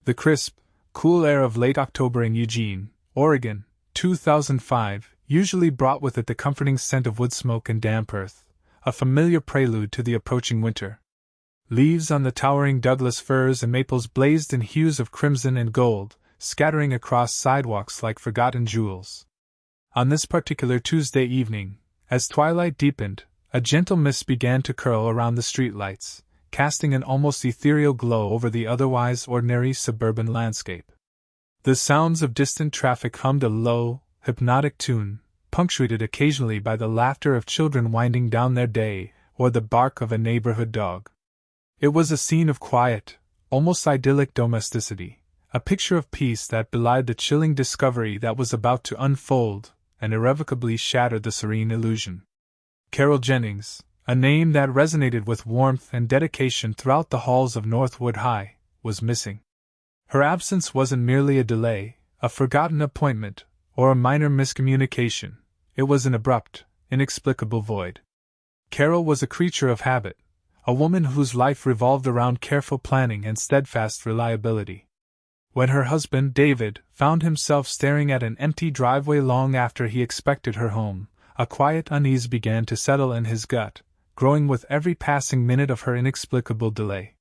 The crisp, cool air of late October in Eugene, Oregon, 2005, usually brought with it the comforting scent of wood smoke and damp earth, a familiar prelude to the approaching winter. Leaves on the towering Douglas firs and maples blazed in hues of crimson and gold, scattering across sidewalks like forgotten jewels. On this particular Tuesday evening, as twilight deepened, a gentle mist began to curl around the streetlights, casting an almost ethereal glow over the otherwise ordinary suburban landscape. The sounds of distant traffic hummed a low, hypnotic tune, punctuated occasionally by the laughter of children winding down their day or the bark of a neighborhood dog. It was a scene of quiet, almost idyllic domesticity, a picture of peace that belied the chilling discovery that was about to unfold and irrevocably shatter the serene illusion. Carol Jennings, a name that resonated with warmth and dedication throughout the halls of Northwood High, was missing. Her absence wasn't merely a delay, a forgotten appointment, or a minor miscommunication. It was an abrupt, inexplicable void. Carol was a creature of habit, a woman whose life revolved around careful planning and steadfast reliability. When her husband, David, found himself staring at an empty driveway long after he expected her home, a quiet unease began to settle in his gut, growing with every passing minute of her inexplicable delay.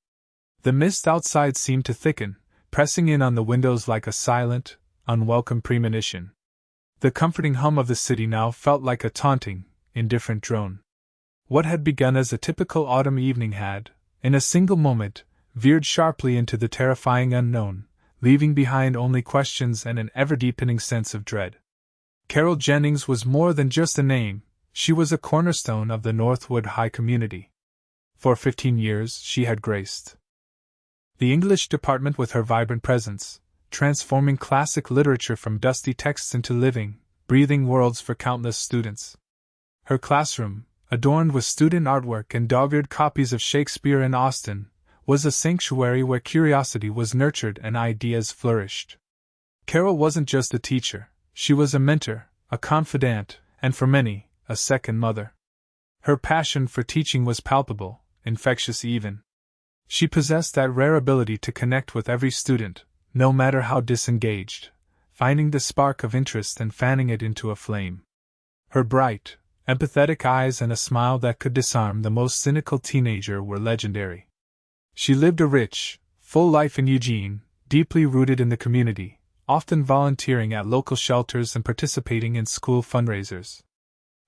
The mist outside seemed to thicken, pressing in on the windows like a silent, unwelcome premonition. The comforting hum of the city now felt like a taunting, indifferent drone. What had begun as a typical autumn evening had, in a single moment, veered sharply into the terrifying unknown, leaving behind only questions and an ever-deepening sense of dread. Carol Jennings was more than just a name, she was a cornerstone of the Northwood High community. For 15 years she had graced the English department with her vibrant presence, transforming classic literature from dusty texts into living, breathing worlds for countless students. Her classroom, adorned with student artwork and dog-eared copies of Shakespeare and Austen, was a sanctuary where curiosity was nurtured and ideas flourished. Carol wasn't just a teacher, she was a mentor, a confidant, and for many, a second mother. Her passion for teaching was palpable, infectious even. She possessed that rare ability to connect with every student, no matter how disengaged, finding the spark of interest and fanning it into a flame. Her bright, empathetic eyes and a smile that could disarm the most cynical teenager were legendary. She lived a rich, full life in Eugene, deeply rooted in the community, often volunteering at local shelters and participating in school fundraisers.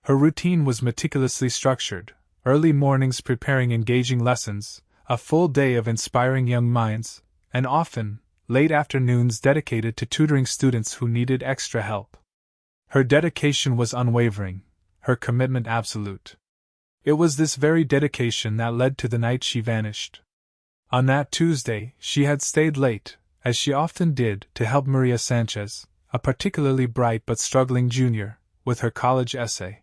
Her routine was meticulously structured, early mornings preparing engaging lessons, a full day of inspiring young minds, and often, late afternoons dedicated to tutoring students who needed extra help. Her dedication was unwavering, her commitment absolute. It was this very dedication that led to the night she vanished. On that Tuesday, she had stayed late, as she often did, to help Maria Sanchez, a particularly bright but struggling junior, with her college essay.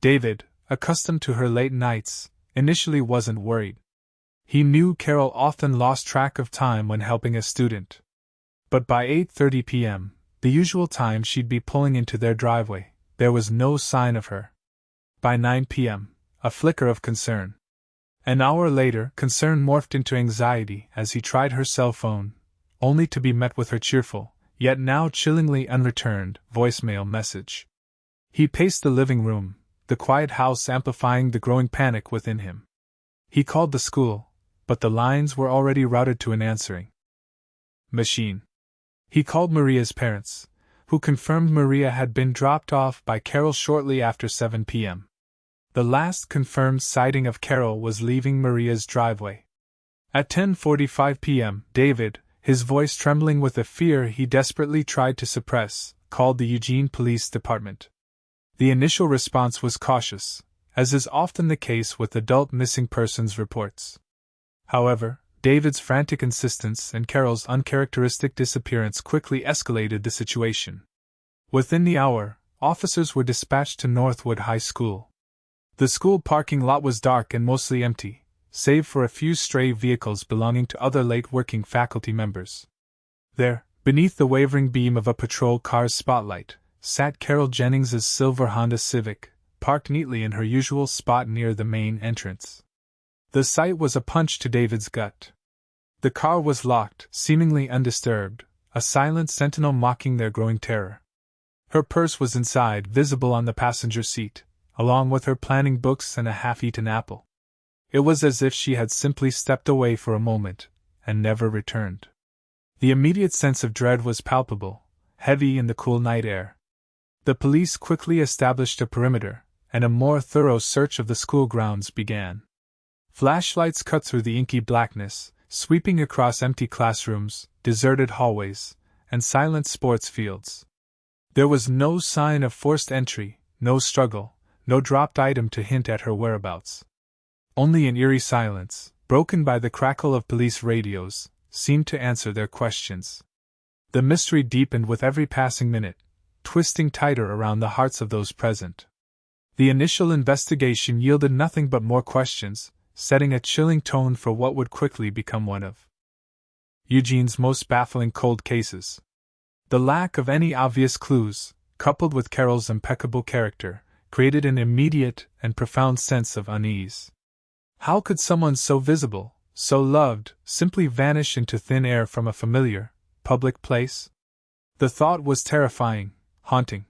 David, accustomed to her late nights, initially wasn't worried. He knew Carol often lost track of time when helping a student. But by 8:30 p.m., the usual time she'd be pulling into their driveway, there was no sign of her. By 9 p.m., a flicker of concern. An hour later, concern morphed into anxiety as he tried her cell phone, only to be met with her cheerful, yet now chillingly unreturned, voicemail message. He paced the living room, the quiet house amplifying the growing panic within him. He called the school, but the lines were already routed to an answering machine. He called Maria's parents, who confirmed Maria had been dropped off by Carol shortly after 7 p.m. The last confirmed sighting of Carol was leaving Maria's driveway. At 10:45 p.m., David, his voice trembling with a fear he desperately tried to suppress, called the Eugene Police Department. The initial response was cautious, as is often the case with adult missing persons reports. However, David's frantic insistence and Carol's uncharacteristic disappearance quickly escalated the situation. Within the hour, officers were dispatched to Northwood High School. The school parking lot was dark and mostly empty, save for a few stray vehicles belonging to other late-working faculty members. There, beneath the wavering beam of a patrol car's spotlight, sat Carol Jennings's silver Honda Civic, parked neatly in her usual spot near the main entrance. The sight was a punch to David's gut. The car was locked, seemingly undisturbed, a silent sentinel mocking their growing terror. Her purse was inside, visible on the passenger seat, along with her planning books and a half-eaten apple. It was as if she had simply stepped away for a moment, and never returned. The immediate sense of dread was palpable, heavy in the cool night air. The police quickly established a perimeter, and a more thorough search of the school grounds began. Flashlights cut through the inky blackness, sweeping across empty classrooms, deserted hallways, and silent sports fields. There was no sign of forced entry, no struggle, no dropped item to hint at her whereabouts. Only an eerie silence, broken by the crackle of police radios, seemed to answer their questions. The mystery deepened with every passing minute, twisting tighter around the hearts of those present. The initial investigation yielded nothing but more questions, setting a chilling tone for what would quickly become one of Eugene's most baffling cold cases. The lack of any obvious clues, coupled with Carol's impeccable character, created an immediate and profound sense of unease. How could someone so visible, so loved, simply vanish into thin air from a familiar, public place? The thought was terrifying, haunting.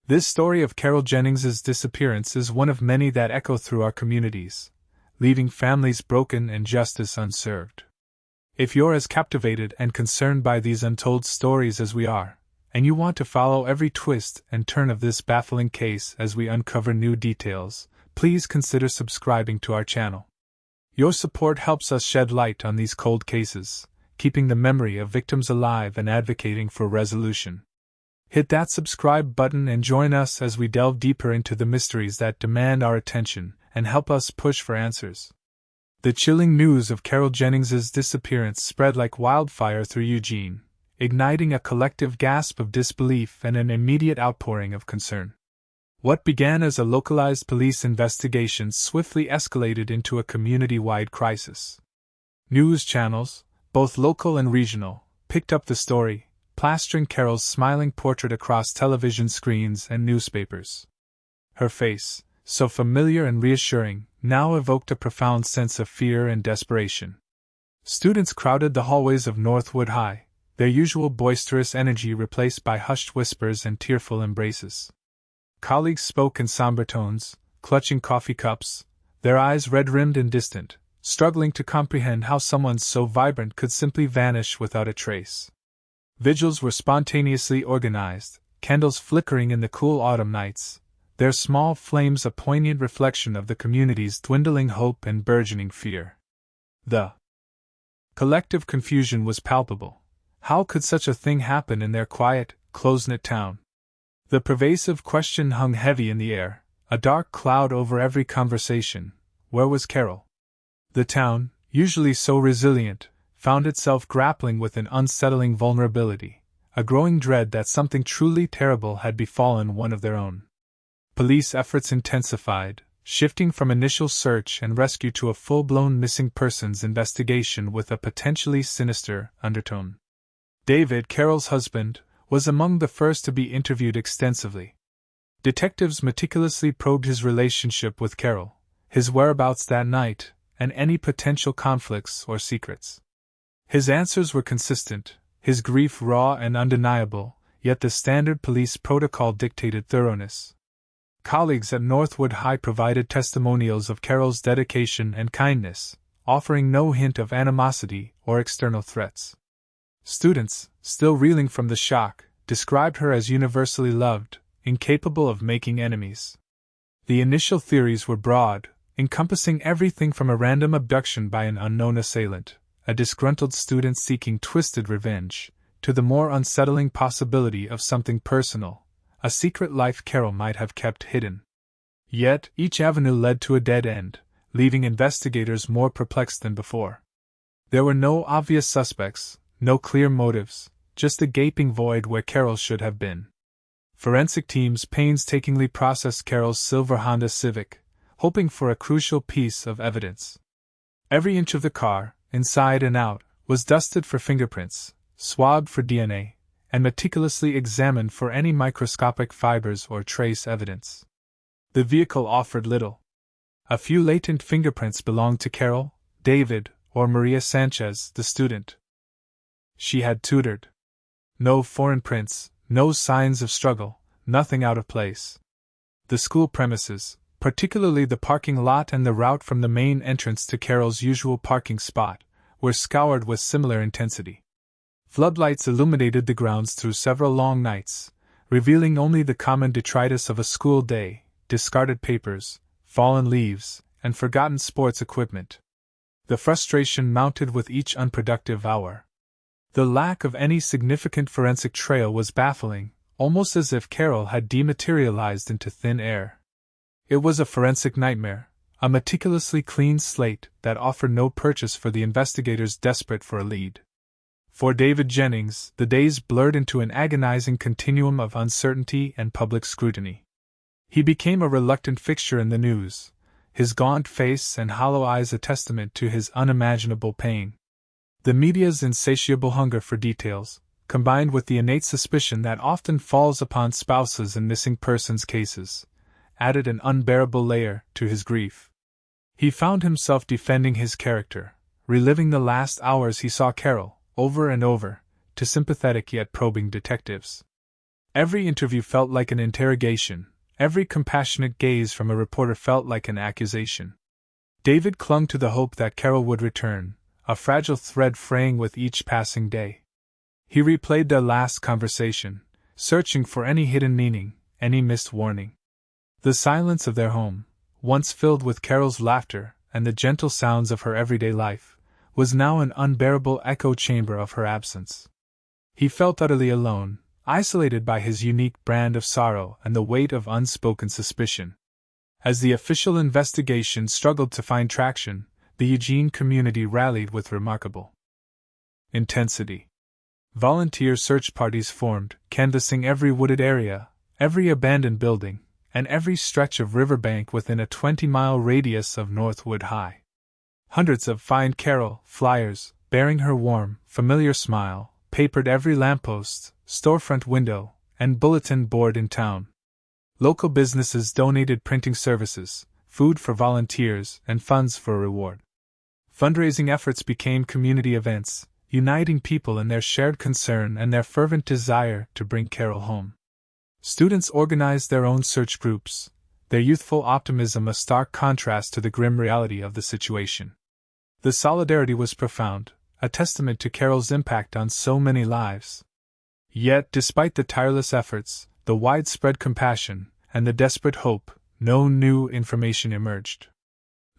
This story of Carol Jennings's disappearance is one of many that echo through our communities, leaving families broken and justice unserved. If you're as captivated and concerned by these untold stories as we are, and you want to follow every twist and turn of this baffling case as we uncover new details, please consider subscribing to our channel. Your support helps us shed light on these cold cases, keeping the memory of victims alive and advocating for resolution. Hit that subscribe button and join us as we delve deeper into the mysteries that demand our attention and help us push for answers. The chilling news of Carol Jennings's disappearance spread like wildfire through Eugene, igniting a collective gasp of disbelief and an immediate outpouring of concern. What began as a localized police investigation swiftly escalated into a community-wide crisis. News channels, both local and regional, picked up the story, plastering Carol's smiling portrait across television screens and newspapers. Her face, so familiar and reassuring, now evoked a profound sense of fear and desperation. Students crowded the hallways of Northwood High, their usual boisterous energy replaced by hushed whispers and tearful embraces. Colleagues spoke in somber tones, clutching coffee cups, their eyes red-rimmed and distant, struggling to comprehend how someone so vibrant could simply vanish without a trace. Vigils were spontaneously organized, candles flickering in the cool autumn nights, their small flames a poignant reflection of the community's dwindling hope and burgeoning fear. The collective confusion was palpable. How could such a thing happen in their quiet, close-knit town? The pervasive question hung heavy in the air, a dark cloud over every conversation. Where was Carol? The town, usually so resilient, found itself grappling with an unsettling vulnerability, a growing dread that something truly terrible had befallen one of their own. Police efforts intensified, shifting from initial search and rescue to a full-blown missing persons investigation with a potentially sinister undertone. David, Carol's husband, was among the first to be interviewed extensively. Detectives meticulously probed his relationship with Carol, his whereabouts that night, and any potential conflicts or secrets. His answers were consistent, his grief raw and undeniable, yet the standard police protocol dictated thoroughness. Colleagues at Northwood High provided testimonials of Carol's dedication and kindness, offering no hint of animosity or external threats. Students, still reeling from the shock, described her as universally loved, incapable of making enemies. The initial theories were broad, encompassing everything from a random abduction by an unknown assailant, a disgruntled student seeking twisted revenge, to the more unsettling possibility of something personal, a secret life Carol might have kept hidden. Yet, each avenue led to a dead end, leaving investigators more perplexed than before. There were no obvious suspects, no clear motives, just a gaping void where Carol should have been. Forensic teams painstakingly processed Carol's silver Honda Civic, hoping for a crucial piece of evidence. Every inch of the car, inside and out, was dusted for fingerprints, swabbed for DNA, and meticulously examined for any microscopic fibers or trace evidence. The vehicle offered little. A few latent fingerprints belonged to Carol, David, or Maria Sanchez, the student she had tutored. No foreign prints, no signs of struggle, nothing out of place. The school premises, particularly the parking lot and the route from the main entrance to Carol's usual parking spot, were scoured with similar intensity. Floodlights illuminated the grounds through several long nights, revealing only the common detritus of a school day, discarded papers, fallen leaves, and forgotten sports equipment. The frustration mounted with each unproductive hour. The lack of any significant forensic trail was baffling, almost as if Carol had dematerialized into thin air. It was a forensic nightmare, a meticulously clean slate that offered no purchase for the investigators desperate for a lead. For David Jennings, the days blurred into an agonizing continuum of uncertainty and public scrutiny. He became a reluctant fixture in the news, his gaunt face and hollow eyes a testament to his unimaginable pain. The media's insatiable hunger for details, combined with the innate suspicion that often falls upon spouses in missing persons cases, added an unbearable layer to his grief. He found himself defending his character, reliving the last hours he saw Carol, over and over, to sympathetic yet probing detectives. Every interview felt like an interrogation, every compassionate gaze from a reporter felt like an accusation. David clung to the hope that Carol would return, a fragile thread fraying with each passing day. He replayed their last conversation, searching for any hidden meaning, any missed warning. The silence of their home, once filled with Carol's laughter and the gentle sounds of her everyday life, was now an unbearable echo chamber of her absence. He felt utterly alone, isolated by his unique brand of sorrow and the weight of unspoken suspicion. As the official investigation struggled to find traction, the Eugene community rallied with remarkable intensity. Volunteer search parties formed, canvassing every wooded area, every abandoned building, and every stretch of riverbank within a 20-mile radius of Northwood High. Hundreds of Find Carol flyers, bearing her warm, familiar smile, papered every lamppost, storefront window, and bulletin board in town. Local businesses donated printing services, food for volunteers, and funds for a reward. Fundraising efforts became community events, uniting people in their shared concern and their fervent desire to bring Carol home. Students organized their own search groups, their youthful optimism a stark contrast to the grim reality of the situation. The solidarity was profound, a testament to Carol's impact on so many lives. Yet, despite the tireless efforts, the widespread compassion, and the desperate hope, no new information emerged.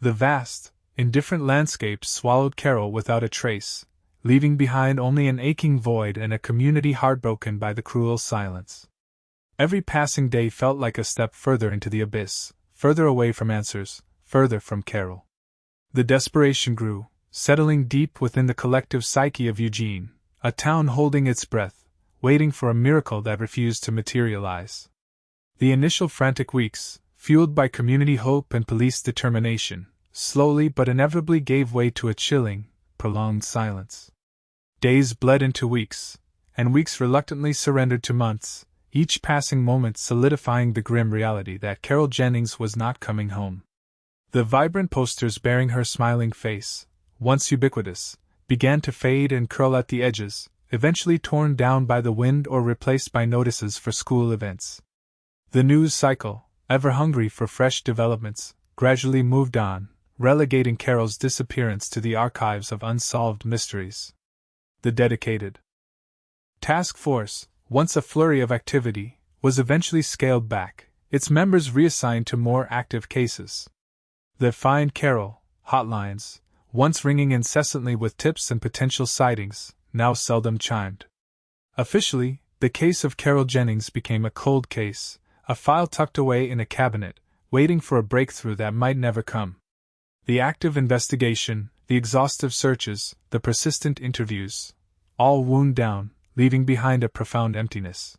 The vast, indifferent landscape swallowed Carol without a trace, leaving behind only an aching void and a community heartbroken by the cruel silence. Every passing day felt like a step further into the abyss, further away from answers, further from Carol. The desperation grew, settling deep within the collective psyche of Eugene, a town holding its breath, waiting for a miracle that refused to materialize. The initial frantic weeks, fueled by community hope and police determination, slowly but inevitably gave way to a chilling, prolonged silence. Days bled into weeks, and weeks reluctantly surrendered to months, each passing moment solidifying the grim reality that Carol Jennings was not coming home. The vibrant posters bearing her smiling face, once ubiquitous, began to fade and curl at the edges, eventually torn down by the wind or replaced by notices for school events. The news cycle, ever hungry for fresh developments, gradually moved on, relegating Carol's disappearance to the archives of unsolved mysteries. The dedicated task force, once a flurry of activity, was eventually scaled back, its members reassigned to more active cases. The Find Carol hotlines, once ringing incessantly with tips and potential sightings, now seldom chimed. Officially, the case of Carol Jennings became a cold case, a file tucked away in a cabinet, waiting for a breakthrough that might never come. The active investigation, the exhaustive searches, the persistent interviews, all wound down, leaving behind a profound emptiness.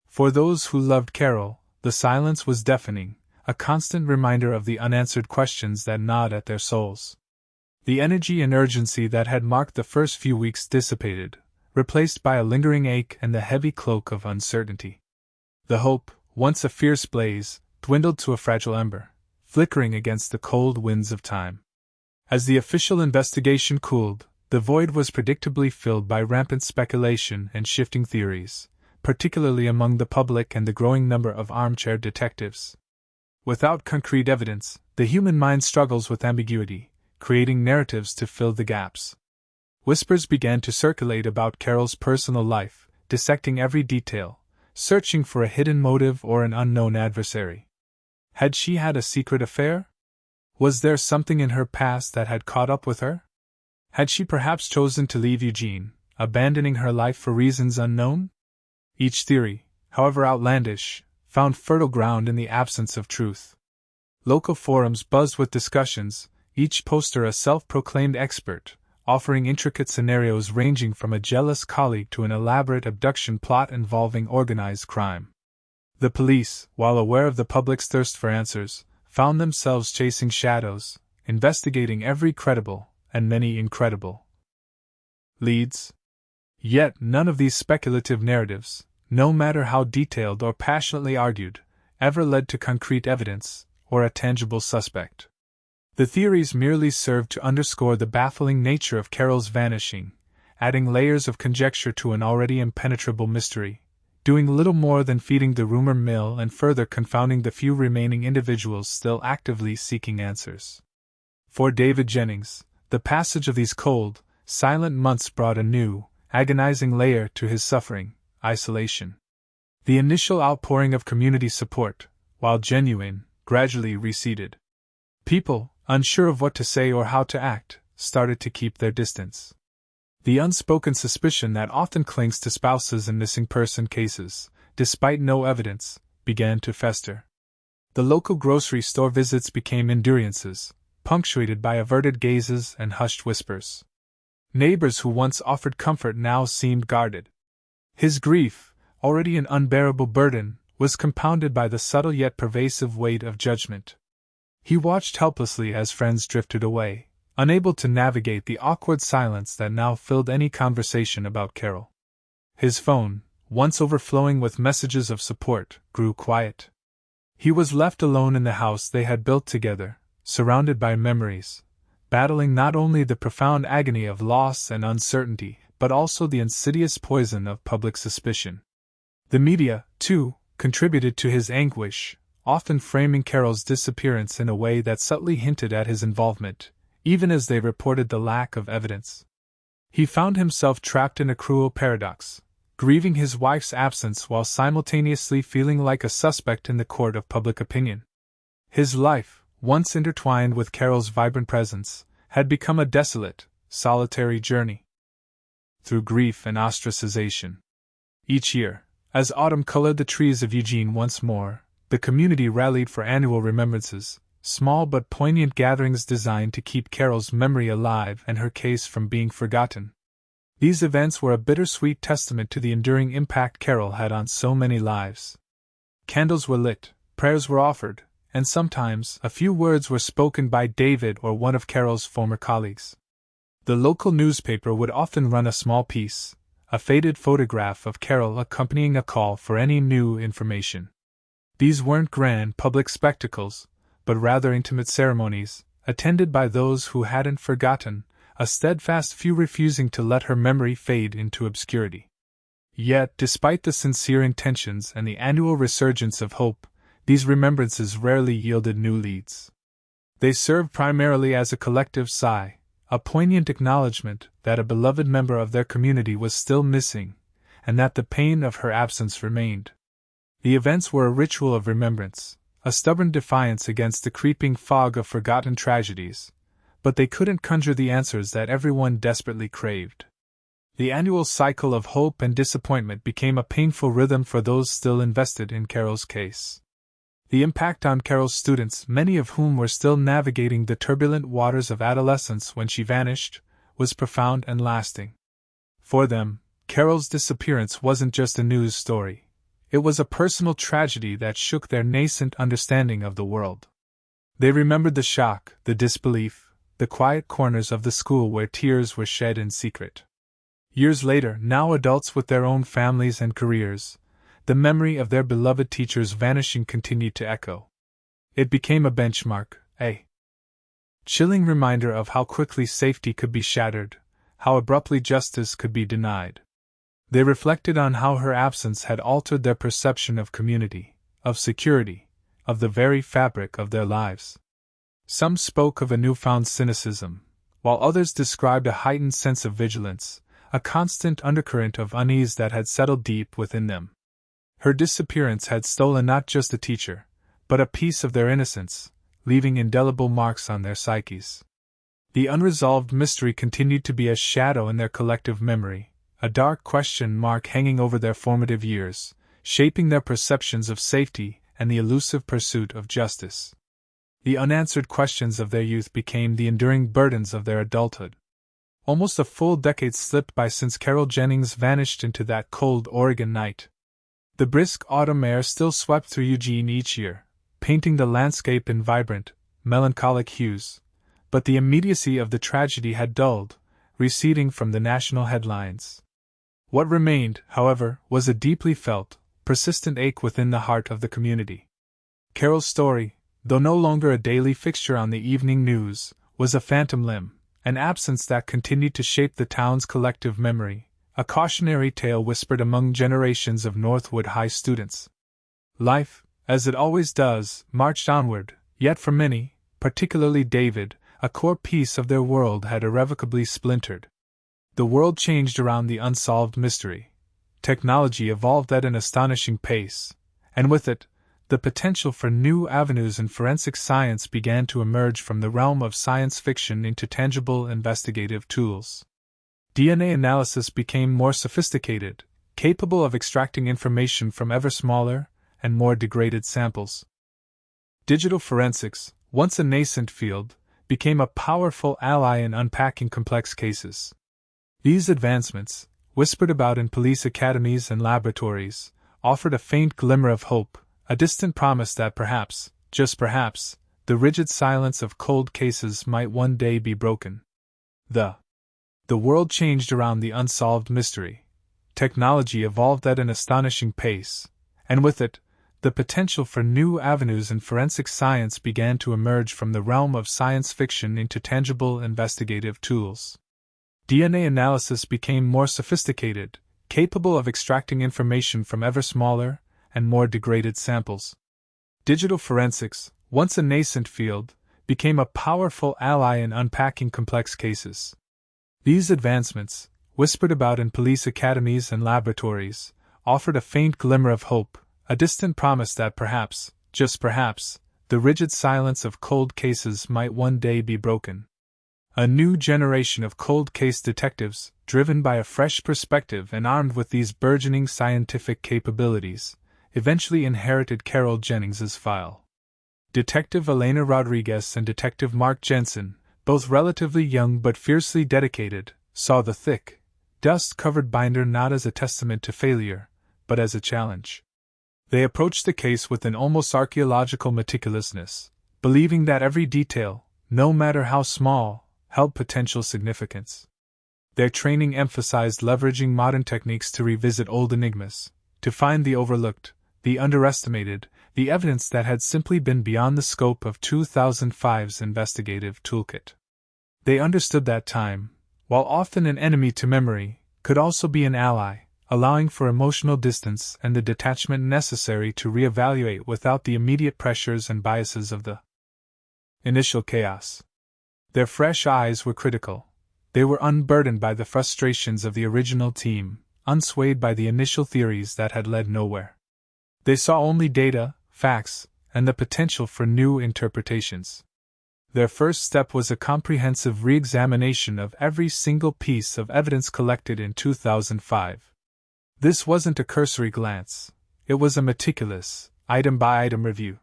For those who loved Carol, the silence was deafening, a constant reminder of the unanswered questions that gnawed at their souls. The energy and urgency that had marked the first few weeks dissipated, replaced by a lingering ache and the heavy cloak of uncertainty. The hope, once a fierce blaze, dwindled to a fragile ember, flickering against the cold winds of time. As the official investigation cooled, the void was predictably filled by rampant speculation and shifting theories, particularly among the public and the growing number of armchair detectives. Without concrete evidence, the human mind struggles with ambiguity, creating narratives to fill the gaps. Whispers began to circulate about Carol's personal life, dissecting every detail, searching for a hidden motive or an unknown adversary. Had she had a secret affair? Was there something in her past that had caught up with her? Had she perhaps chosen to leave Eugene, abandoning her life for reasons unknown? Each theory, however outlandish, found fertile ground in the absence of truth. Local forums buzzed with discussions, each poster a self-proclaimed expert, offering intricate scenarios ranging from a jealous colleague to an elaborate abduction plot involving organized crime. The police, while aware of the public's thirst for answers, found themselves chasing shadows, investigating every credible, and many incredible, leads. Yet none of these speculative narratives, no matter how detailed or passionately argued, ever led to concrete evidence or a tangible suspect. The theories merely served to underscore the baffling nature of Carol's vanishing, adding layers of conjecture to an already impenetrable mystery, doing little more than feeding the rumor mill and further confounding the few remaining individuals still actively seeking answers. For David Jennings, the passage of these cold, silent months brought a new, agonizing layer to his suffering: isolation. The initial outpouring of community support, while genuine, gradually receded. People, unsure of what to say or how to act, started to keep their distance. The unspoken suspicion that often clings to spouses in missing person cases, despite no evidence, began to fester. The local grocery store visits became endurances, punctuated by averted gazes and hushed whispers. Neighbors who once offered comfort now seemed guarded. His grief, already an unbearable burden, was compounded by the subtle yet pervasive weight of judgment. He watched helplessly as friends drifted away, unable to navigate the awkward silence that now filled any conversation about Carol. His phone, once overflowing with messages of support, grew quiet. He was left alone in the house they had built together, surrounded by memories, battling not only the profound agony of loss and uncertainty, but also the insidious poison of public suspicion. The media, too, contributed to his anguish, often framing Carol's disappearance in a way that subtly hinted at his involvement, even as they reported the lack of evidence. He found himself trapped in a cruel paradox, grieving his wife's absence while simultaneously feeling like a suspect in the court of public opinion. His life, once intertwined with Carol's vibrant presence, had become a desolate, solitary journey through grief and ostracization. Each year, as autumn colored the trees of Eugene once more, the community rallied for annual remembrances, small but poignant gatherings designed to keep Carol's memory alive and her case from being forgotten. These events were a bittersweet testament to the enduring impact Carol had on so many lives. Candles were lit, prayers were offered, and sometimes a few words were spoken by David or one of Carol's former colleagues. The local newspaper would often run a small piece, a faded photograph of Carol accompanying a call for any new information. These weren't grand public spectacles, but rather intimate ceremonies, attended by those who hadn't forgotten, a steadfast few refusing to let her memory fade into obscurity. Yet, despite the sincere intentions and the annual resurgence of hope, these remembrances rarely yielded new leads. They served primarily as a collective sigh, a poignant acknowledgement that a beloved member of their community was still missing, and that the pain of her absence remained. The events were a ritual of remembrance, a stubborn defiance against the creeping fog of forgotten tragedies, but they couldn't conjure the answers that everyone desperately craved. The annual cycle of hope and disappointment became a painful rhythm for those still invested in Carol's case. The impact on Carol's students, many of whom were still navigating the turbulent waters of adolescence when she vanished, was profound and lasting. For them, Carol's disappearance wasn't just a news story. It was a personal tragedy that shook their nascent understanding of the world. They remembered the shock, the disbelief, the quiet corners of the school where tears were shed in secret. Years later, now adults with their own families and careers, the memory of their beloved teacher's vanishing continued to echo. It became a benchmark, a chilling reminder of how quickly safety could be shattered, how abruptly justice could be denied. They reflected on how her absence had altered their perception of community, of security, of the very fabric of their lives. Some spoke of a newfound cynicism, while others described a heightened sense of vigilance, a constant undercurrent of unease that had settled deep within them. Her disappearance had stolen not just a teacher, but a piece of their innocence, leaving indelible marks on their psyches. The unresolved mystery continued to be a shadow in their collective memory, a dark question mark hanging over their formative years, shaping their perceptions of safety and the elusive pursuit of justice. The unanswered questions of their youth became the enduring burdens of their adulthood. Almost a full decade slipped by since Carol Jennings vanished into that cold Oregon night. The brisk autumn air still swept through Eugene each year, painting the landscape in vibrant, melancholic hues, but the immediacy of the tragedy had dulled, receding from the national headlines. What remained, however, was a deeply felt, persistent ache within the heart of the community. Carol's story, though no longer a daily fixture on the evening news, was a phantom limb, an absence that continued to shape the town's collective memory, a cautionary tale whispered among generations of Northwood High students. Life, as it always does, marched onward, yet for many, particularly David, a core piece of their world had irrevocably splintered. The world changed around the unsolved mystery. Technology evolved at an astonishing pace, and with it, the potential for new avenues in forensic science began to emerge from the realm of science fiction into tangible investigative tools. DNA analysis became more sophisticated, capable of extracting information from ever smaller and more degraded samples. Digital forensics, once a nascent field, became a powerful ally in unpacking complex cases. These advancements, whispered about in police academies and laboratories, offered a faint glimmer of hope, a distant promise that perhaps, just perhaps, the rigid silence of cold cases might one day be broken. The world changed around the unsolved mystery. Technology evolved at an astonishing pace, and with it, the potential for new avenues in forensic science began to emerge from the realm of science fiction into tangible investigative tools. DNA analysis became more sophisticated, capable of extracting information from ever smaller and more degraded samples. Digital forensics, once a nascent field, became a powerful ally in unpacking complex cases. These advancements, whispered about in police academies and laboratories, offered a faint glimmer of hope, a distant promise that perhaps, just perhaps, the rigid silence of cold cases might one day be broken. A new generation of cold case detectives, driven by a fresh perspective and armed with these burgeoning scientific capabilities, eventually inherited Carol Jennings's file. Detective Elena Rodriguez and Detective Mark Jensen, both relatively young but fiercely dedicated, saw the thick, dust-covered binder not as a testament to failure, but as a challenge. They approached the case with an almost archaeological meticulousness, believing that every detail, no matter how small, held potential significance. Their training emphasized leveraging modern techniques to revisit old enigmas, to find the overlooked, the underestimated, the evidence that had simply been beyond the scope of 2005's investigative toolkit. They understood that time, while often an enemy to memory, could also be an ally, allowing for emotional distance and the detachment necessary to reevaluate without the immediate pressures and biases of the initial chaos. Their fresh eyes were critical. They were unburdened by the frustrations of the original team, unswayed by the initial theories that had led nowhere. They saw only data, facts, and the potential for new interpretations. Their first step was a comprehensive re-examination of every single piece of evidence collected in 2005. This wasn't a cursory glance, it was a meticulous, item-by-item review.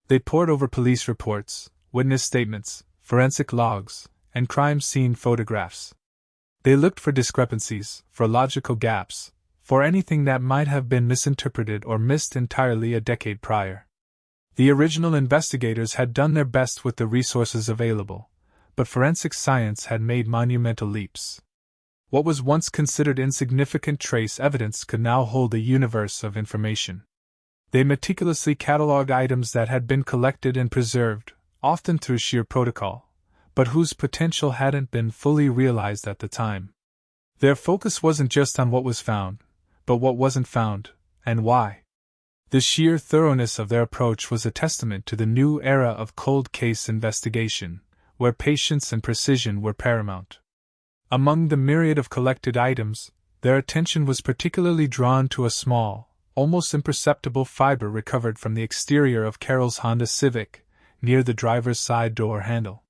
They pored over police reports, witness statements, forensic logs, and crime scene photographs. They looked for discrepancies, for logical gaps, for anything that might have been misinterpreted or missed entirely a decade prior. The original investigators had done their best with the resources available, but forensic science had made monumental leaps. What was once considered insignificant trace evidence could now hold a universe of information. They meticulously cataloged items that had been collected and preserved, often through sheer protocol, but whose potential hadn't been fully realized at the time. Their focus wasn't just on what was found, but what wasn't found, and why. The sheer thoroughness of their approach was a testament to the new era of cold case investigation, where patience and precision were paramount. Among the myriad of collected items, their attention was particularly drawn to a small, almost imperceptible fiber recovered from the exterior of Carol's Honda Civic, near the driver's side door handle.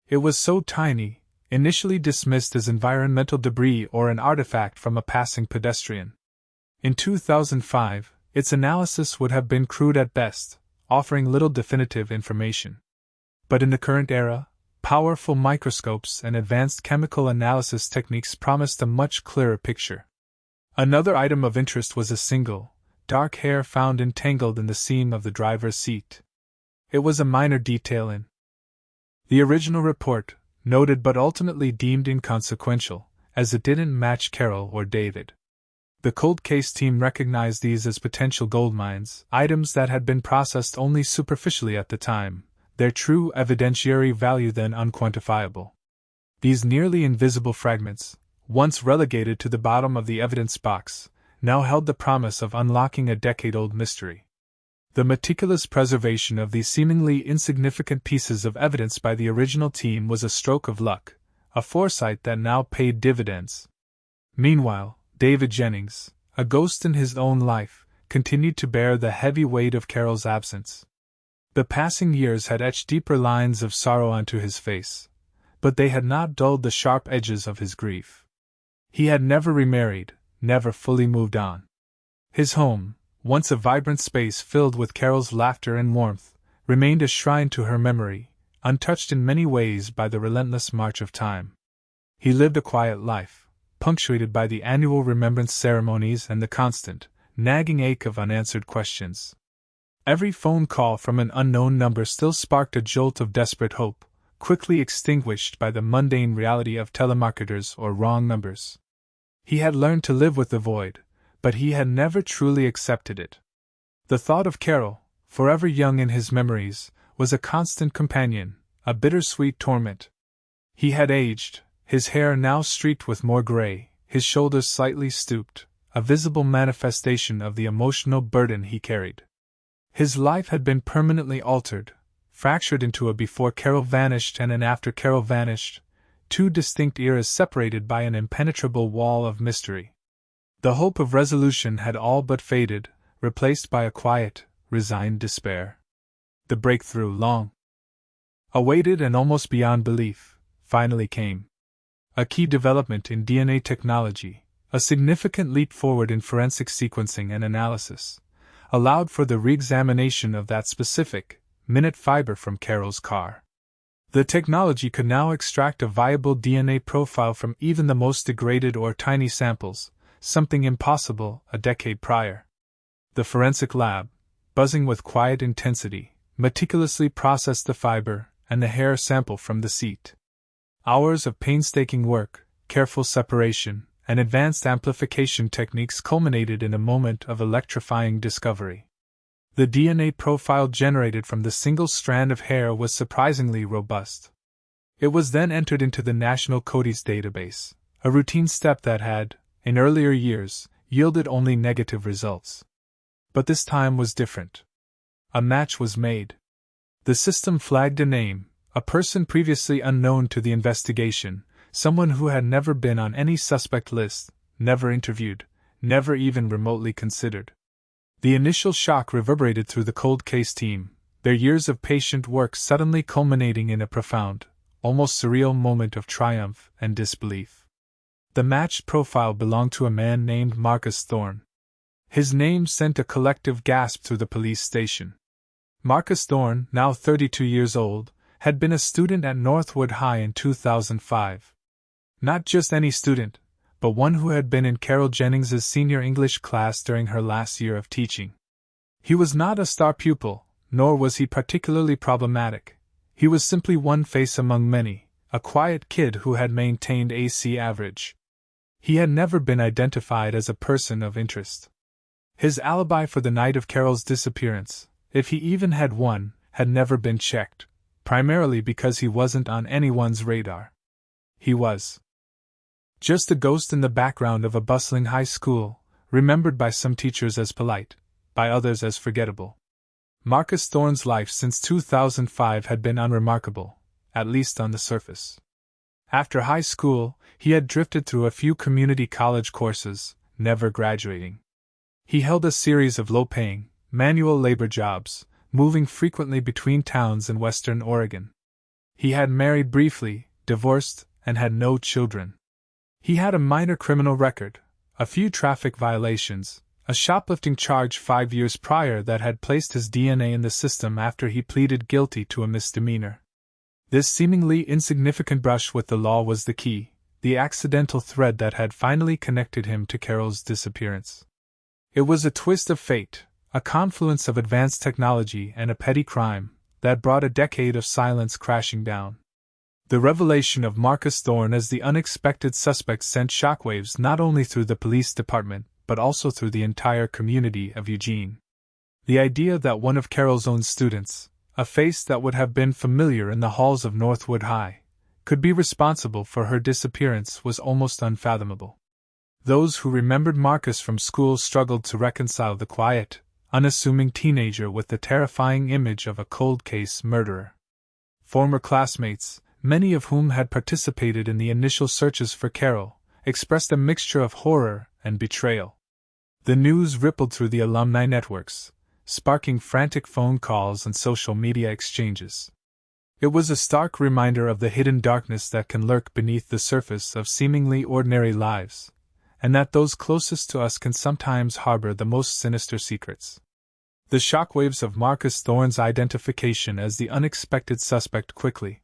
It was so tiny, initially dismissed as environmental debris or an artifact from a passing pedestrian. In 2005, its analysis would have been crude at best, offering little definitive information. But in the current era, powerful microscopes and advanced chemical analysis techniques promised a much clearer picture. Another item of interest was a single, dark hair found entangled in the seam of the driver's seat. It was a minor detail in the original report, noted but ultimately deemed inconsequential, as it didn't match Carol or David. The cold case team recognized these as potential goldmines, items that had been processed only superficially at the time, their true evidentiary value then unquantifiable. These nearly invisible fragments, once relegated to the bottom of the evidence box, now held the promise of unlocking a decade-old mystery. The meticulous preservation of these seemingly insignificant pieces of evidence by the original team was a stroke of luck, a foresight that now paid dividends. Meanwhile, David Jennings, a ghost in his own life, continued to bear the heavy weight of Carol's absence. The passing years had etched deeper lines of sorrow onto his face, but they had not dulled the sharp edges of his grief. He had never remarried, never fully moved on. His home, once a vibrant space filled with Carol's laughter and warmth, remained a shrine to her memory, untouched in many ways by the relentless march of time. He lived a quiet life, punctuated by the annual remembrance ceremonies and the constant, nagging ache of unanswered questions. Every phone call from an unknown number still sparked a jolt of desperate hope, quickly extinguished by the mundane reality of telemarketers or wrong numbers. He had learned to live with the void, but he had never truly accepted it. The thought of Carol, forever young in his memories, was a constant companion, a bittersweet torment. He had aged, his hair now streaked with more gray, his shoulders slightly stooped, a visible manifestation of the emotional burden he carried. His life had been permanently altered, fractured into a before Carol vanished and an after Carol vanished, two distinct eras separated by an impenetrable wall of mystery. The hope of resolution had all but faded, replaced by a quiet, resigned despair. The breakthrough, long awaited and almost beyond belief, finally came. A key development in DNA technology, a significant leap forward in forensic sequencing and analysis, allowed for the re-examination of that specific, minute fiber from Carol's car. The technology could now extract a viable DNA profile from even the most degraded or tiny samples, something impossible a decade prior. The forensic lab, buzzing with quiet intensity, meticulously processed the fiber and the hair sample from the seat. Hours of painstaking work, careful separation, and advanced amplification techniques culminated in a moment of electrifying discovery. The DNA profile generated from the single strand of hair was surprisingly robust. It was then entered into the National CODIS database, a routine step that had, in earlier years, yielded only negative results. But this time was different. A match was made. The system flagged a name, a person previously unknown to the investigation, someone who had never been on any suspect list, never interviewed, never even remotely considered. The initial shock reverberated through the cold case team, their years of patient work suddenly culminating in a profound, almost surreal moment of triumph and disbelief. The matched profile belonged to a man named Marcus Thorne. His name sent a collective gasp through the police station. Marcus Thorne, now 32 years old, had been a student at Northwood High in 2005. Not just any student, but one who had been in Carol Jennings's senior English class during her last year of teaching. He was not a star pupil, nor was he particularly problematic. He was simply one face among many, a quiet kid who had maintained AC average. He had never been identified as a person of interest. His alibi for the night of Carol's disappearance, if he even had one, had never been checked. primarily because he wasn't on anyone's radar. He was just a ghost in the background of a bustling high school, remembered by some teachers as polite, by others as forgettable. Marcus Thorne's life since 2005 had been unremarkable, at least on the surface. After high school, he had drifted through a few community college courses, never graduating. He held a series of low-paying, manual labor jobs, moving frequently between towns in western Oregon. He had married briefly, divorced, and had no children. He had a minor criminal record, a few traffic violations, a shoplifting charge 5 years prior that had placed his DNA in the system after he pleaded guilty to a misdemeanor. This seemingly insignificant brush with the law was the key, the accidental thread that had finally connected him to Carol's disappearance. It was a twist of fate, a confluence of advanced technology and a petty crime, that brought a decade of silence crashing down. The revelation of Marcus Thorne as the unexpected suspect sent shockwaves not only through the police department, but also through the entire community of Eugene. The idea that one of Carol's own students, a face that would have been familiar in the halls of Northwood High, could be responsible for her disappearance was almost unfathomable. Those who remembered Marcus from school struggled to reconcile the quiet, unassuming teenager with the terrifying image of a cold case murderer. Former classmates, many of whom had participated in the initial searches for Carol, expressed a mixture of horror and betrayal. The news rippled through the alumni networks, sparking frantic phone calls and social media exchanges. It was a stark reminder of the hidden darkness that can lurk beneath the surface of seemingly ordinary lives, and that those closest to us can sometimes harbor the most sinister secrets. The shockwaves of Marcus Thorne's identification as the unexpected suspect quickly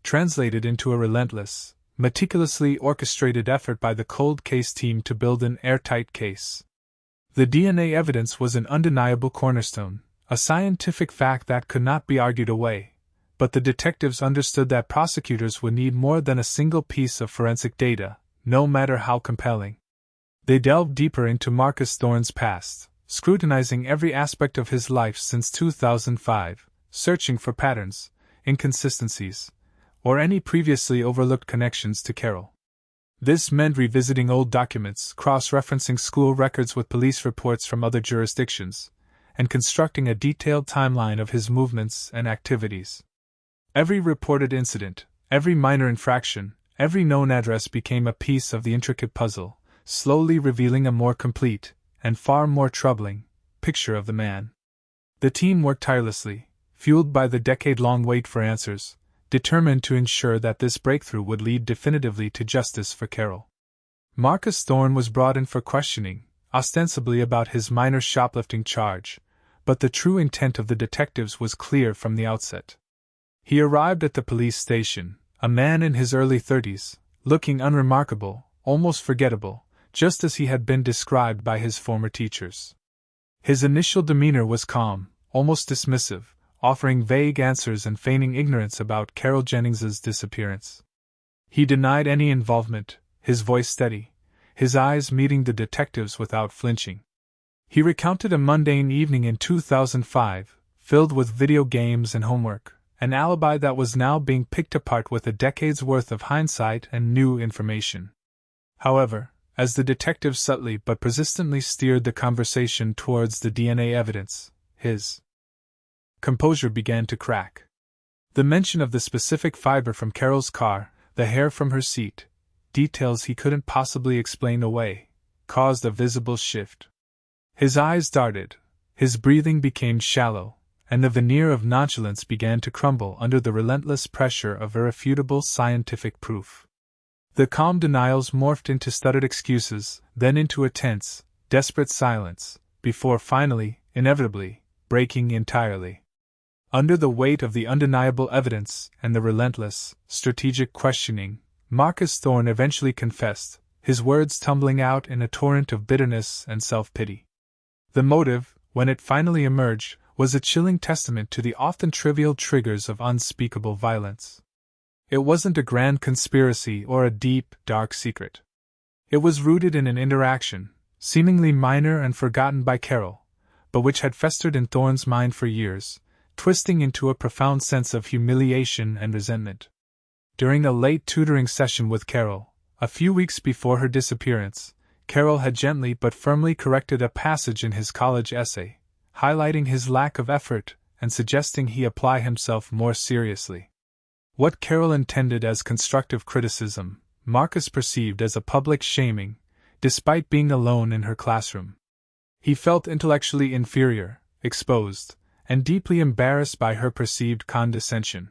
translated into a relentless, meticulously orchestrated effort by the cold case team to build an airtight case. The DNA evidence was an undeniable cornerstone, a scientific fact that could not be argued away, but the detectives understood that prosecutors would need more than a single piece of forensic data, no matter how compelling. They delved deeper into Marcus Thorne's past, scrutinizing every aspect of his life since 2005, searching for patterns, inconsistencies, or any previously overlooked connections to Carol. This meant revisiting old documents, cross-referencing school records with police reports from other jurisdictions, and constructing a detailed timeline of his movements and activities. Every reported incident, every minor infraction, every known address became a piece of the intricate puzzle, slowly revealing a more complete, and far more troubling, picture of the man. The team worked tirelessly, fueled by the decade-long wait for answers, determined to ensure that this breakthrough would lead definitively to justice for Carol. Marcus Thorne was brought in for questioning, ostensibly about his minor shoplifting charge, but the true intent of the detectives was clear from the outset. He arrived at the police station, a man in his early 30s, looking unremarkable, almost forgettable, just as he had been described by his former teachers. His initial demeanor was calm, almost dismissive, offering vague answers and feigning ignorance about Carol Jennings's disappearance. He denied any involvement, his voice steady, his eyes meeting the detectives without flinching. He recounted a mundane evening in 2005, filled with video games and homework, an alibi that was now being picked apart with a decade's worth of hindsight and new information. However, as the detectives subtly but persistently steered the conversation towards the DNA evidence, his composure began to crack. The mention of the specific fiber from Carol's car, the hair from her seat, details he couldn't possibly explain away, caused a visible shift. His eyes darted, his breathing became shallow, and the veneer of nonchalance began to crumble under the relentless pressure of irrefutable scientific proof. The calm denials morphed into stuttered excuses, then into a tense, desperate silence, before finally, inevitably, breaking entirely. Under the weight of the undeniable evidence and the relentless, strategic questioning, Marcus Thorne eventually confessed, his words tumbling out in a torrent of bitterness and self-pity. The motive, when it finally emerged, was a chilling testament to the often trivial triggers of unspeakable violence. It wasn't a grand conspiracy or a deep, dark secret. It was rooted in an interaction, seemingly minor and forgotten by Carol, but which had festered in Thorne's mind for years, twisting into a profound sense of humiliation and resentment. During a late tutoring session with Carol, a few weeks before her disappearance, Carol had gently but firmly corrected a passage in his college essay, highlighting his lack of effort and suggesting he apply himself more seriously. What Carol intended as constructive criticism, Marcus perceived as a public shaming, despite being alone in her classroom. He felt intellectually inferior, exposed, and deeply embarrassed by her perceived condescension.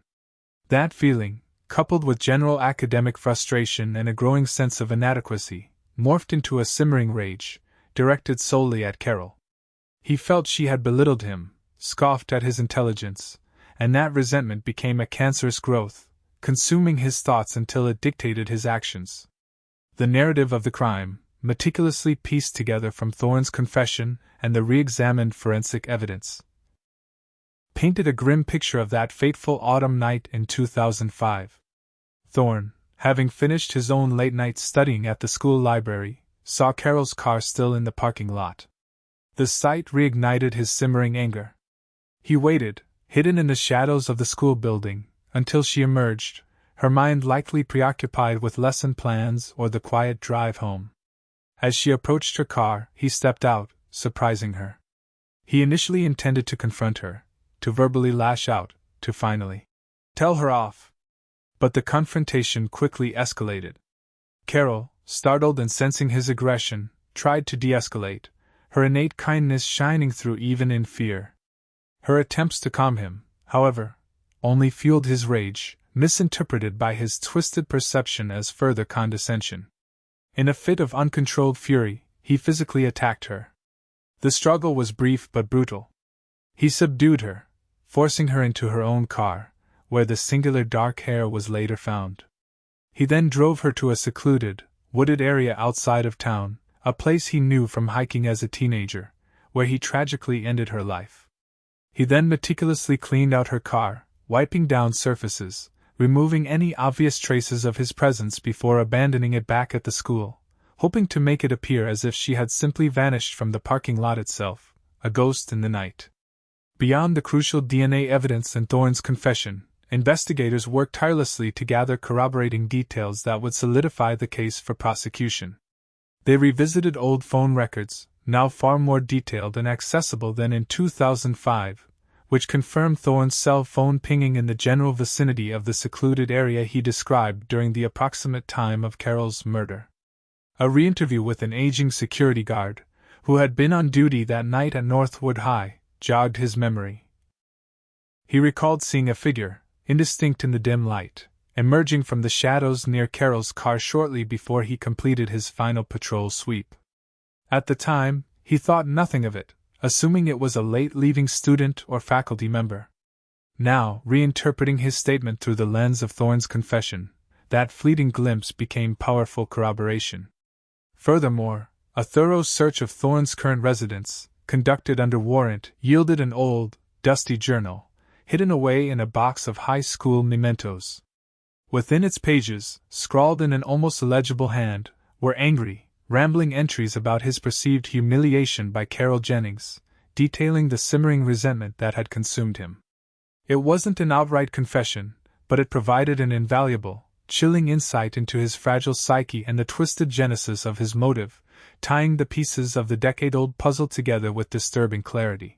That feeling, coupled with general academic frustration and a growing sense of inadequacy, morphed into a simmering rage, directed solely at Carol. He felt she had belittled him, scoffed at his intelligence, and that resentment became a cancerous growth, consuming his thoughts until it dictated his actions. The narrative of the crime, meticulously pieced together from Thorne's confession and the re-examined forensic evidence, painted a grim picture of that fateful autumn night in 2005. Thorne, having finished his own late night studying at the school library, saw Carol's car still in the parking lot. The sight reignited his simmering anger. He waited, hidden in the shadows of the school building, until she emerged, her mind likely preoccupied with lesson plans or the quiet drive home. As she approached her car, he stepped out, surprising her. He initially intended to confront her, to verbally lash out, to finally tell her off. But the confrontation quickly escalated. Carol, startled and sensing his aggression, tried to de-escalate, her innate kindness shining through even in fear. Her attempts to calm him, however, only fueled his rage, misinterpreted by his twisted perception as further condescension. In a fit of uncontrolled fury, he physically attacked her. The struggle was brief but brutal. He subdued her, forcing her into her own car, where the singular dark hair was later found. He then drove her to a secluded, wooded area outside of town, a place he knew from hiking as a teenager, where he tragically ended her life. He then meticulously cleaned out her car, wiping down surfaces, removing any obvious traces of his presence before abandoning it back at the school, hoping to make it appear as if she had simply vanished from the parking lot itself, a ghost in the night. Beyond the crucial DNA evidence in Thorne's confession, investigators worked tirelessly to gather corroborating details that would solidify the case for prosecution. They revisited old phone records, now far more detailed and accessible than in 2005, which confirmed Thorne's cell phone pinging in the general vicinity of the secluded area he described during the approximate time of Carol's murder. A re-interview with an aging security guard, who had been on duty that night at Northwood High, jogged his memory. He recalled seeing a figure, indistinct in the dim light, emerging from the shadows near Carol's car shortly before he completed his final patrol sweep. At the time, he thought nothing of it, assuming it was a late-leaving student or faculty member. Now, reinterpreting his statement through the lens of Thorne's confession, that fleeting glimpse became powerful corroboration. Furthermore, a thorough search of Thorne's current residence, conducted under warrant, yielded an old, dusty journal, hidden away in a box of high school mementos. Within its pages, scrawled in an almost illegible hand, were angry, rambling entries about his perceived humiliation by Carol Jennings, detailing the simmering resentment that had consumed him. It wasn't an outright confession, but it provided an invaluable, chilling insight into his fragile psyche and the twisted genesis of his motive, tying the pieces of the decade-old puzzle together with disturbing clarity.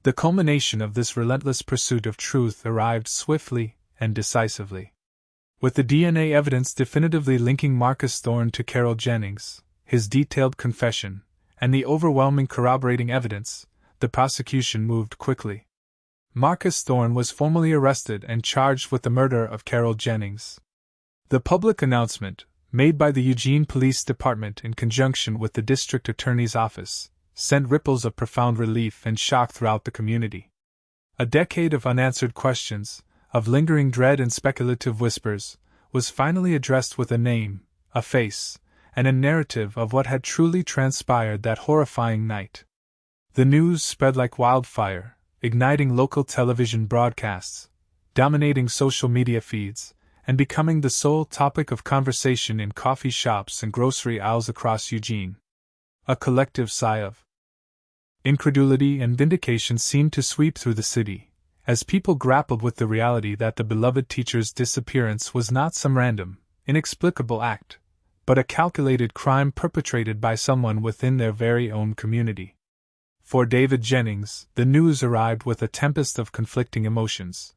The culmination of this relentless pursuit of truth arrived swiftly and decisively. With the DNA evidence definitively linking Marcus Thorne to Carol Jennings, his detailed confession, and the overwhelming corroborating evidence, the prosecution moved quickly. Marcus Thorne was formally arrested and charged with the murder of Carol Jennings. The public announcement, made by the Eugene Police Department in conjunction with the District Attorney's Office, sent ripples of profound relief and shock throughout the community. A decade of unanswered questions, of lingering dread and speculative whispers, was finally addressed with a name, a face, and a narrative of what had truly transpired that horrifying night. The news spread like wildfire, igniting local television broadcasts, dominating social media feeds, and becoming the sole topic of conversation in coffee shops and grocery aisles across Eugene. A collective sigh of incredulity and vindication seemed to sweep through the city, as people grappled with the reality that the beloved teacher's disappearance was not some random, inexplicable act, but a calculated crime perpetrated by someone within their very own community. For David Jennings, the news arrived with a tempest of conflicting emotions.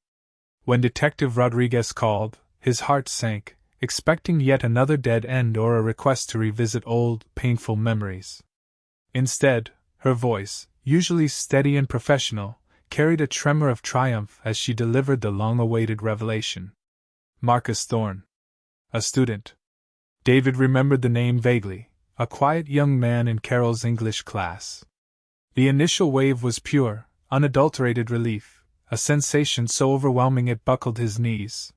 When Detective Rodriguez called, his heart sank, expecting yet another dead end or a request to revisit old, painful memories. Instead, her voice, usually steady and professional, carried a tremor of triumph as she delivered the long-awaited revelation. Marcus Thorne. A student. David remembered the name vaguely, a quiet young man in Carol's English class. The initial wave was pure, unadulterated relief, a sensation so overwhelming it buckled his knees.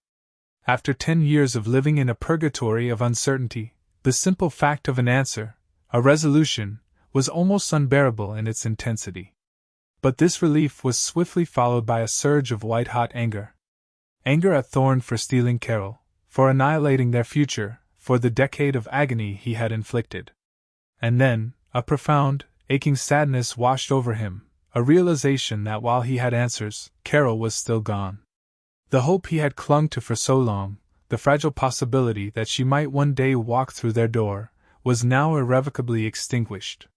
After 10 years of living in a purgatory of uncertainty, the simple fact of an answer, a resolution, was almost unbearable in its intensity. But this relief was swiftly followed by a surge of white-hot anger. Anger at Thorne for stealing Carol, for annihilating their future, for the decade of agony he had inflicted. And then, a profound, aching sadness washed over him, a realization that while he had answers, Carol was still gone. The hope he had clung to for so long, the fragile possibility that she might one day walk through their door, was now irrevocably extinguished.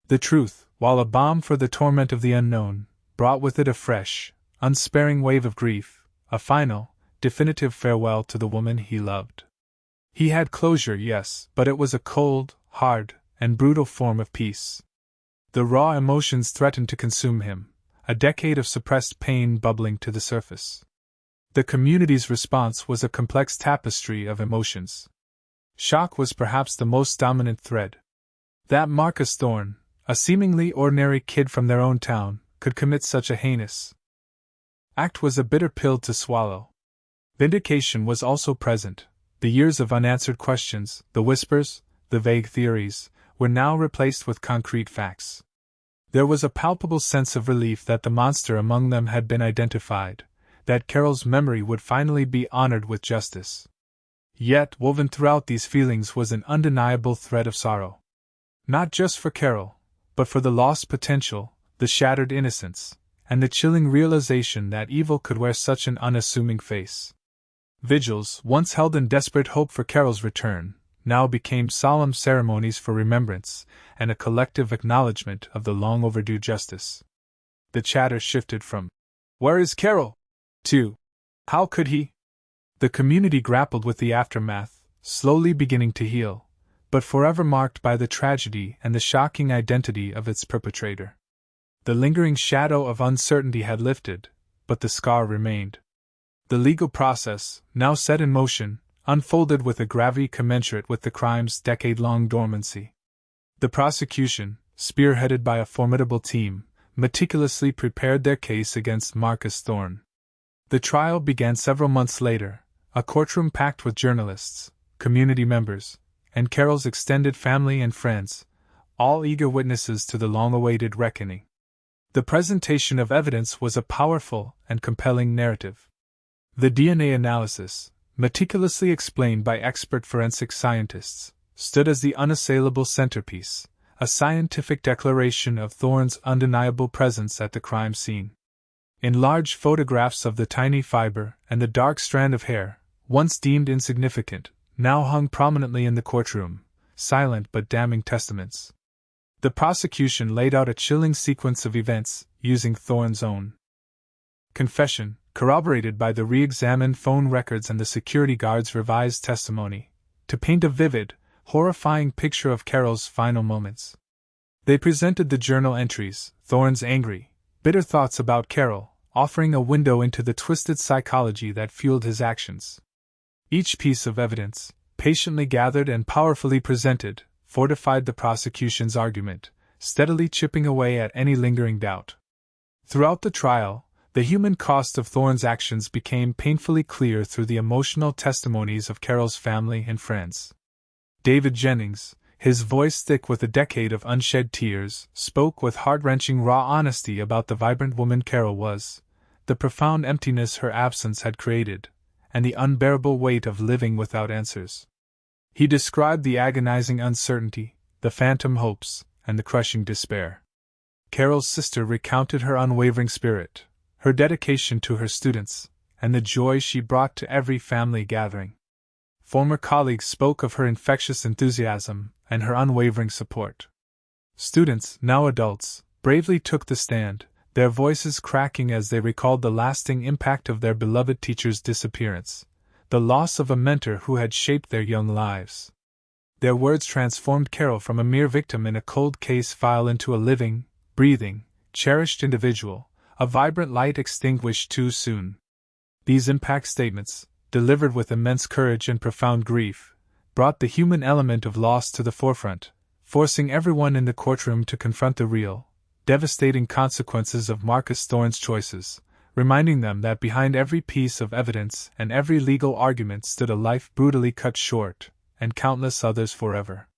The truth, while a balm for the torment of the unknown, brought with it a fresh, unsparing wave of grief, a final, definitive farewell to the woman he loved. He had closure, yes, but it was a cold, hard, and brutal form of peace. The raw emotions threatened to consume him, a decade of suppressed pain bubbling to the surface. The community's response was a complex tapestry of emotions. Shock was perhaps the most dominant thread. That Marcus Thorne, a seemingly ordinary kid from their own town, could commit such a heinous act was a bitter pill to swallow. Vindication was also present. The years of unanswered questions, the whispers, the vague theories, were now replaced with concrete facts. There was a palpable sense of relief that the monster among them had been identified, that Carol's memory would finally be honored with justice. Yet, woven throughout these feelings was an undeniable thread of sorrow. Not just for Carol, but for the lost potential, the shattered innocence, and the chilling realization that evil could wear such an unassuming face. Vigils, once held in desperate hope for Carol's return, now became solemn ceremonies for remembrance and a collective acknowledgement of the long-overdue justice. The chatter shifted from, "Where is Carol?" to, "How could he?" The community grappled with the aftermath, slowly beginning to heal, but forever marked by the tragedy and the shocking identity of its perpetrator. The lingering shadow of uncertainty had lifted, but the scar remained. The legal process, now set in motion, unfolded with a gravity commensurate with the crime's decade-long dormancy. The prosecution, spearheaded by a formidable team, meticulously prepared their case against Marcus Thorne. The trial began several months later, a courtroom packed with journalists, community members, and Carol's extended family and friends, all eager witnesses to the long-awaited reckoning. The presentation of evidence was a powerful and compelling narrative. The DNA analysis, meticulously explained by expert forensic scientists, stood as the unassailable centerpiece, a scientific declaration of Thorne's undeniable presence at the crime scene. Enlarged photographs of the tiny fiber and the dark strand of hair, once deemed insignificant, now hung prominently in the courtroom, silent but damning testaments. The prosecution laid out a chilling sequence of events, using Thorne's own confession, corroborated by the re-examined phone records and the security guard's revised testimony, to paint a vivid, horrifying picture of Carol's final moments. They presented the journal entries, Thorne's angry, bitter thoughts about Carol, offering a window into the twisted psychology that fueled his actions. Each piece of evidence, patiently gathered and powerfully presented, fortified the prosecution's argument, steadily chipping away at any lingering doubt. Throughout the trial, the human cost of Thorne's actions became painfully clear through the emotional testimonies of Carol's family and friends. David Jennings, his voice thick with a decade of unshed tears, spoke with heart-wrenching raw honesty about the vibrant woman Carol was, the profound emptiness her absence had created, and the unbearable weight of living without answers. He described the agonizing uncertainty, the phantom hopes, and the crushing despair. Carol's sister recounted her unwavering spirit, her dedication to her students, and the joy she brought to every family gathering. Former colleagues spoke of her infectious enthusiasm and her unwavering support. Students, now adults, bravely took the stand, their voices cracking as they recalled the lasting impact of their beloved teacher's disappearance, the loss of a mentor who had shaped their young lives. Their words transformed Carol from a mere victim in a cold case file into a living, breathing, cherished individual, a vibrant light extinguished too soon. These impact statements, delivered with immense courage and profound grief, brought the human element of loss to the forefront, forcing everyone in the courtroom to confront the real, devastating consequences of Marcus Thorne's choices, reminding them that behind every piece of evidence and every legal argument stood a life brutally cut short, and countless others forever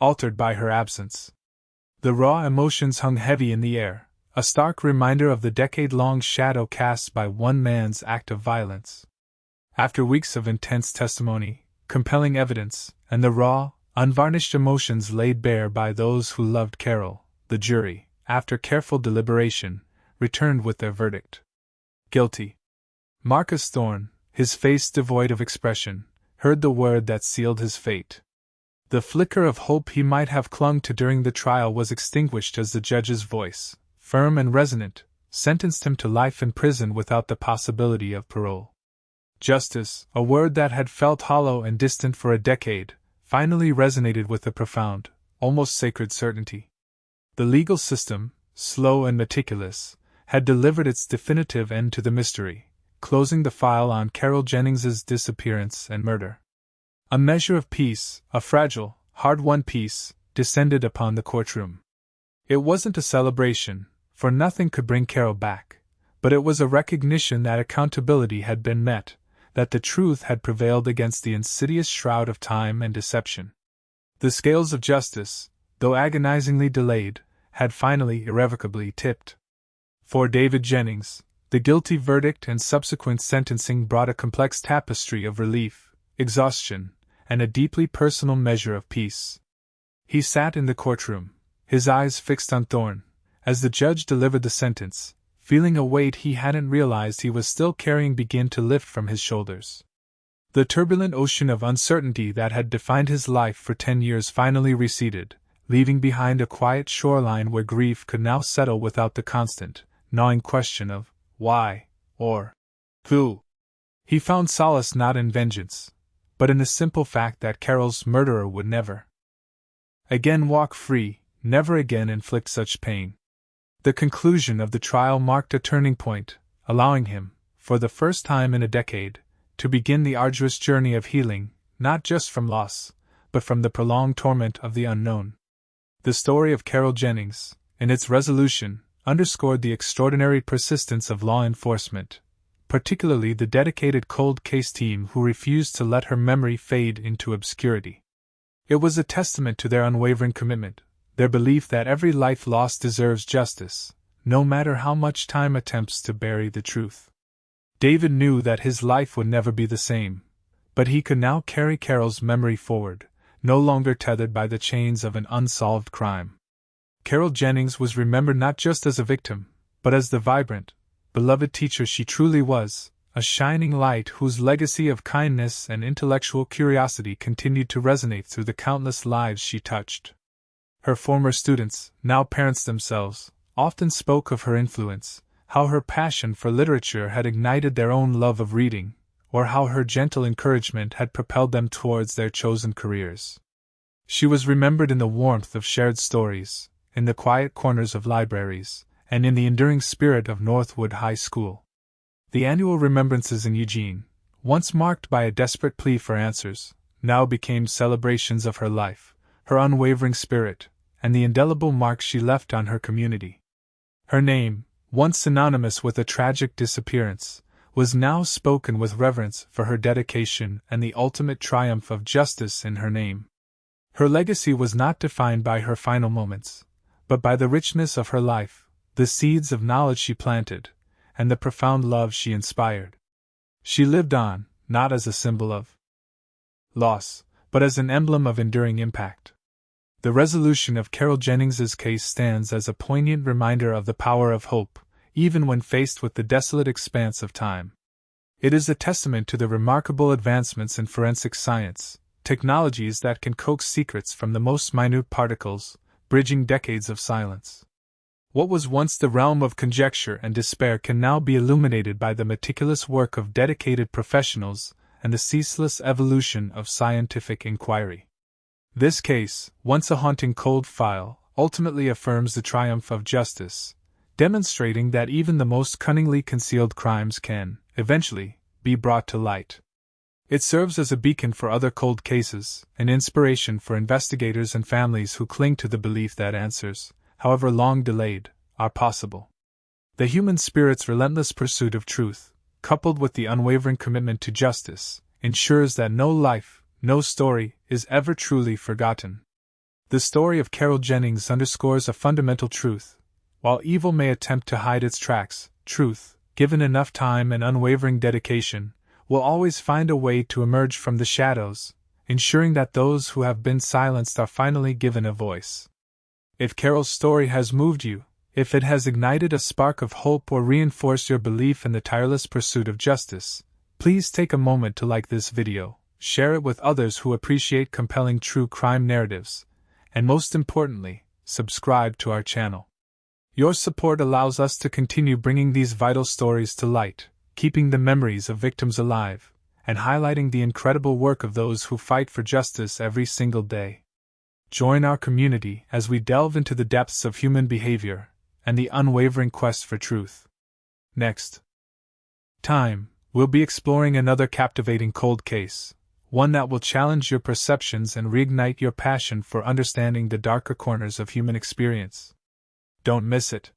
altered by her absence. The raw emotions hung heavy in the air, a stark reminder of the decade-long shadow cast by one man's act of violence. After weeks of intense testimony, compelling evidence, and the raw, unvarnished emotions laid bare by those who loved Carol, the jury, after careful deliberation, returned with their verdict. Guilty. Marcus Thorne, his face devoid of expression, heard the word that sealed his fate. The flicker of hope he might have clung to during the trial was extinguished as the judge's voice, firm and resonant, sentenced him to life in prison without the possibility of parole. Justice, a word that had felt hollow and distant for a decade, finally resonated with a profound, almost sacred certainty. The legal system, slow and meticulous, had delivered its definitive end to the mystery, closing the file on Carol Jennings's disappearance and murder. A measure of peace, a fragile, hard-won peace, descended upon the courtroom. It wasn't a celebration, for nothing could bring Carol back, but it was a recognition that accountability had been met, that the truth had prevailed against the insidious shroud of time and deception. The scales of justice, though agonizingly delayed, had finally irrevocably tipped. For David Jennings, the guilty verdict and subsequent sentencing brought a complex tapestry of relief, exhaustion, and a deeply personal measure of peace. He sat in the courtroom, his eyes fixed on Thorne, as the judge delivered the sentence, feeling a weight he hadn't realized he was still carrying begin to lift from his shoulders. The turbulent ocean of uncertainty that had defined his life for 10 years finally receded, leaving behind a quiet shoreline where grief could now settle without the constant, gnawing question of why or who. He found solace not in vengeance, but in the simple fact that Carol's murderer would never again walk free, never again inflict such pain. The conclusion of the trial marked a turning point, allowing him, for the first time in a decade, to begin the arduous journey of healing, not just from loss, but from the prolonged torment of the unknown. The story of Carol Jennings, in its resolution, underscored the extraordinary persistence of law enforcement, particularly the dedicated cold case team who refused to let her memory fade into obscurity. It was a testament to their unwavering commitment, their belief that every life lost deserves justice, no matter how much time attempts to bury the truth. David knew that his life would never be the same, but he could now carry Carol's memory forward, no longer tethered by the chains of an unsolved crime. Carol Jennings was remembered not just as a victim, but as the vibrant, beloved teacher she truly was, a shining light whose legacy of kindness and intellectual curiosity continued to resonate through the countless lives she touched. Her former students, now parents themselves, often spoke of her influence, how her passion for literature had ignited their own love of reading, or how her gentle encouragement had propelled them towards their chosen careers. She was remembered in the warmth of shared stories, in the quiet corners of libraries, and in the enduring spirit of Northwood High School. The annual remembrances in Eugene, once marked by a desperate plea for answers, now became celebrations of her life, her unwavering spirit, and the indelible mark she left on her community. Her name, once synonymous with a tragic disappearance, was now spoken with reverence for her dedication and the ultimate triumph of justice in her name. Her legacy was not defined by her final moments, but by the richness of her life, the seeds of knowledge she planted, and the profound love she inspired. She lived on, not as a symbol of loss, but as an emblem of enduring impact. The resolution of Carol Jennings's case stands as a poignant reminder of the power of hope, even when faced with the desolate expanse of time. It is a testament to the remarkable advancements in forensic science, technologies that can coax secrets from the most minute particles, bridging decades of silence. What was once the realm of conjecture and despair can now be illuminated by the meticulous work of dedicated professionals and the ceaseless evolution of scientific inquiry. This case, once a haunting cold file, ultimately affirms the triumph of justice, demonstrating that even the most cunningly concealed crimes can, eventually, be brought to light. It serves as a beacon for other cold cases, an inspiration for investigators and families who cling to the belief that answers, however long delayed, are possible. The human spirit's relentless pursuit of truth, coupled with the unwavering commitment to justice, ensures that no life, no story, is ever truly forgotten. The story of Carol Jennings underscores a fundamental truth. While evil may attempt to hide its tracks, truth, given enough time and unwavering dedication, will always find a way to emerge from the shadows, ensuring that those who have been silenced are finally given a voice. If Carol's story has moved you, if it has ignited a spark of hope or reinforced your belief in the tireless pursuit of justice, please take a moment to like this video, share it with others who appreciate compelling true crime narratives, and most importantly, subscribe to our channel. Your support allows us to continue bringing these vital stories to light, keeping the memories of victims alive, and highlighting the incredible work of those who fight for justice every single day. Join our community as we delve into the depths of human behavior and the unwavering quest for truth. Next time, we'll be exploring another captivating cold case, one that will challenge your perceptions and reignite your passion for understanding the darker corners of human experience. Don't miss it.